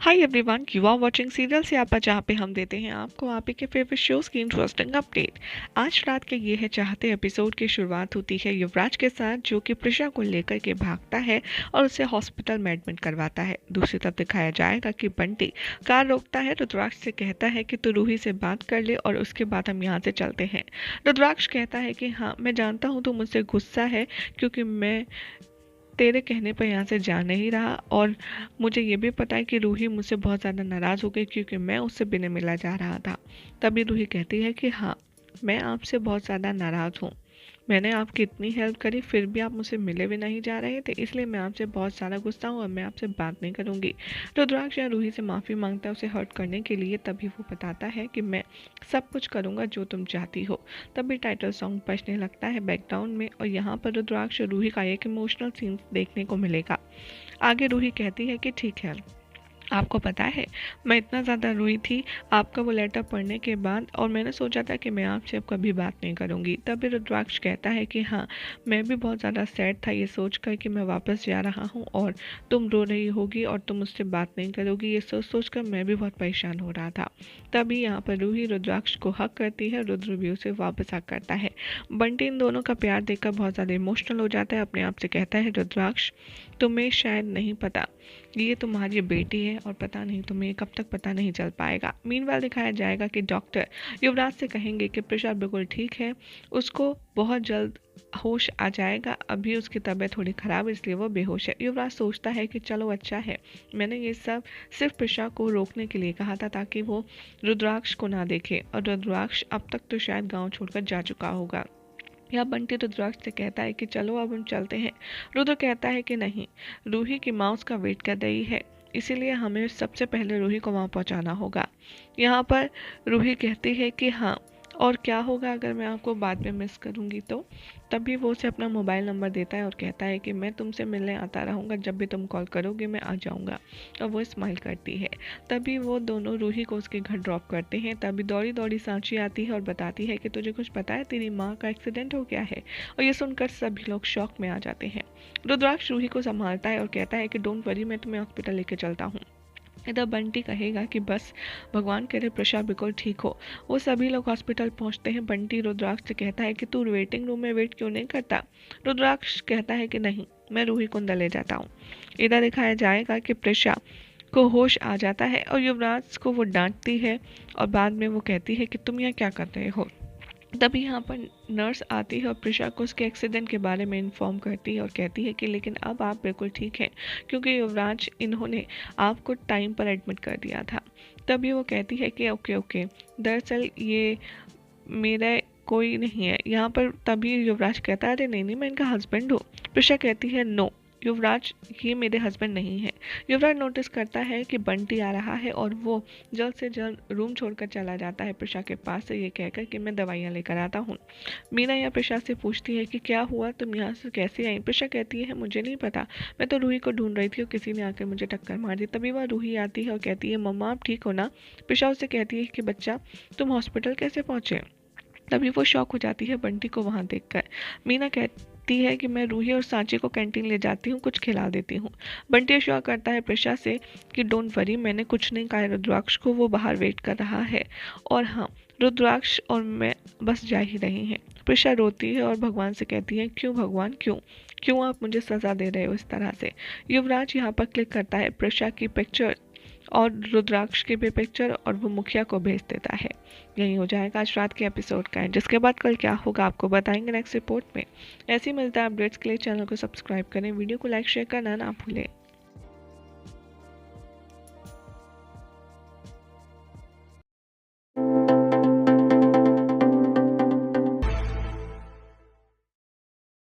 Hi everyone, you are watching serial Syapa, जहाँ पे हम देते हैं आपको आप ही के फेवरेट शोज की इंटरेस्टिंग अपडेट। आज रात के ये है चाहते एपिसोड की शुरुआत होती है युवराज के साथ, जो कि प्रिशा को लेकर के भागता है और उसे हॉस्पिटल में एडमिट करवाता है। दूसरी तरफ दिखाया जाएगा कि बंटी कार रोकता है, रुद्राक्ष से कहता है कि तू रूही से बात कर ले और उसके बाद हम यहाँ से चलते हैं। रुद्राक्ष कहता है कि हाँ, मैं जानता हूँ तू मुझसे गुस्सा है, क्योंकि मैं तेरे कहने पर यहाँ से जा नहीं रहा, और मुझे ये भी पता है कि रूही मुझसे बहुत ज़्यादा नाराज़ हो गई क्योंकि मैं उससे बिना मिला जा रहा था। तभी रूही कहती है कि हाँ, मैं आपसे बहुत ज़्यादा नाराज़ हूँ। मैंने आपकी इतनी हेल्प करी, फिर भी आप मुझसे मिले भी नहीं जा रहे थे, इसलिए मैं आपसे बहुत ज़्यादा गुस्सा हूँ और मैं आपसे बात नहीं करूँगी। रुद्राक्ष यहाँ रूही से माफ़ी मांगता है उसे हर्ट करने के लिए। तभी वो बताता है कि मैं सब कुछ करूँगा जो तुम चाहती हो। तभी टाइटल सॉन्ग बजने लगता है बैकग्राउंड में, और यहाँ पर रुद्राक्ष और रूही का एक इमोशनल सीन देखने को मिलेगा। आगे रूही कहती है कि ठीक है, आपको पता है मैं इतना ज़्यादा रोई थी आपका वो लेटर पढ़ने के बाद, और मैंने सोचा था कि मैं आपसे अब कभी बात नहीं करूँगी। तभी रुद्राक्ष कहता है कि हाँ, मैं भी बहुत ज़्यादा सैड था ये सोचकर कि मैं वापस जा रहा हूँ और तुम रो रही होगी और तुम मुझसे बात नहीं करोगी, ये सोच कर मैं भी बहुत परेशान हो रहा था। तभी यहाँ पर रूही रुद्राक्ष को हक करती है, रुद्र भी उसे वापस हक करता है। बंटी इन दोनों का प्यार देखकर बहुत ज़्यादा इमोशनल हो जाता है। अपने आप से कहता है, रुद्राक्ष तुम्हें शायद नहीं पता, ये तुम्हारी बेटी है और पता नहीं तुम्हें कब तक पता नहीं चल पाएगा। मीनवाइल दिखाया जाएगा कि डॉक्टर युवराज से कहेंगे कि प्रिशा बिल्कुल ठीक है, उसको बहुत जल्द होश आ जाएगा, अभी उसकी तबीयत थोड़ी ख़राब है इसलिए वो बेहोश है। युवराज सोचता है कि चलो अच्छा है, मैंने ये सब सिर्फ प्रिशा को रोकने के लिए कहा था ताकि वो रुद्राक्ष को ना देखे, और रुद्राक्ष अब तक तो शायद गाँव छोड़कर जा चुका होगा। यह बंटी रुद्राक्ष से कहता है कि चलो अब हम चलते हैं। रुद्र कहता है कि नहीं, रूही की माँ उसका वेट कर रही है, इसीलिए हमें सबसे पहले रूही को वहाँ पहुँचाना होगा। यहाँ पर रूही कहती है कि हाँ, और क्या होगा अगर मैं आपको बाद में मिस करूँगी तो। तभी वो उसे अपना मोबाइल नंबर देता है और कहता है कि मैं तुमसे मिलने आता रहूँगा, जब भी तुम कॉल करोगे मैं आ जाऊँगा। और वो स्माइल करती है। तभी वो दोनों रूही को उसके घर ड्रॉप करते हैं। तभी दौड़ी दौड़ी सांची आती है और बताती है कि तुझे कुछ पता है, तेरी माँ का एक्सीडेंट हो गया है। और ये सुनकर सभी लोग शॉक में आ जाते हैं। रुद्राक्ष रूही को संभालता है और कहता है कि डोंट वरी, मैं तुम्हें हॉस्पिटल लेके चलता हूँ। इधर बंटी कहेगा कि बस भगवान करे प्रशा बिल्कुल ठीक हो। वो सभी लोग हॉस्पिटल पहुंचते हैं। बंटी रुद्राक्ष से कहता है कि तू वेटिंग रूम में वेट क्यों नहीं करता। रुद्राक्ष कहता है कि नहीं, मैं रूही को अंदर ले जाता हूँ। इधर दिखाया जाएगा कि प्रशा को होश आ जाता है और युवराज को वो डांटती है, और बाद में वो कहती है कि तुम यहाँ क्या कर रहे हो। तभी यहाँ पर नर्स आती है और प्रिशा को उसके एक्सीडेंट के बारे में इन्फॉर्म करती है और कहती है कि लेकिन अब आप बिल्कुल ठीक हैं, क्योंकि युवराज इन्होंने आपको टाइम पर एडमिट कर दिया था। तभी वो कहती है कि ओके ओके, दरअसल ये मेरा कोई नहीं है यहाँ पर। तभी युवराज कहता है, अरे नहीं नहीं, मैं इनका हस्बैंड हूँ। प्रिशा कहती है, नो युवराज, ये मेरे हस्बैंड नहीं है। युवराज नोटिस करता है कि बंटी आ रहा है और वो जल्द से जल्द रूम छोड़कर चला जाता है प्रिशा के पास से, ये कहकर कि मैं दवाइयाँ लेकर आता हूँ। मीना यहाँ प्रिशा से पूछती है कि क्या हुआ, तुम यहाँ से कैसे आई। प्रिशा कहती है, मुझे नहीं पता, मैं तो रूही को ढूंढ रही थी और किसी ने आकर मुझे टक्कर मार दी। तभी वह रूही आती है और कहती है, मम्मा आप ठीक हो ना। प्रिशा उससे कहती है कि बच्चा, तुम हॉस्पिटल कैसे पहुँचे। तभी वो शॉक हो जाती है बंटी को वहाँ देखकर। मीना कहती है कि मैं रूही और सांची को कैंटीन ले जाती हूँ, कुछ खिला देती हूँ। बंटी अश्योर करता है प्रिशा से कि डोंट वरी, मैंने कुछ नहीं कहा रुद्राक्ष को, वो बाहर वेट कर रहा है, और हाँ, रुद्राक्ष और मैं बस जा ही रही हैं। प्रिशा रोती है और भगवान से कहती है, क्यों भगवान, क्यों क्यों आप मुझे सज़ा दे रहे हो इस तरह से। युवराज यहाँ पर क्लिक करता है प्रिशा की पिक्चर और रुद्राक्ष की भी पिक्चर, और वो मुखिया को भेज देता है। यही हो जाएगा आज रात के एपिसोड का है, जिसके बाद कल क्या होगा आपको बताएंगे नेक्स्ट रिपोर्ट में। ऐसे ही मिलता है अपडेट्स के लिए चैनल को सब्सक्राइब करें, वीडियो को लाइक शेयर करना ना भूलें।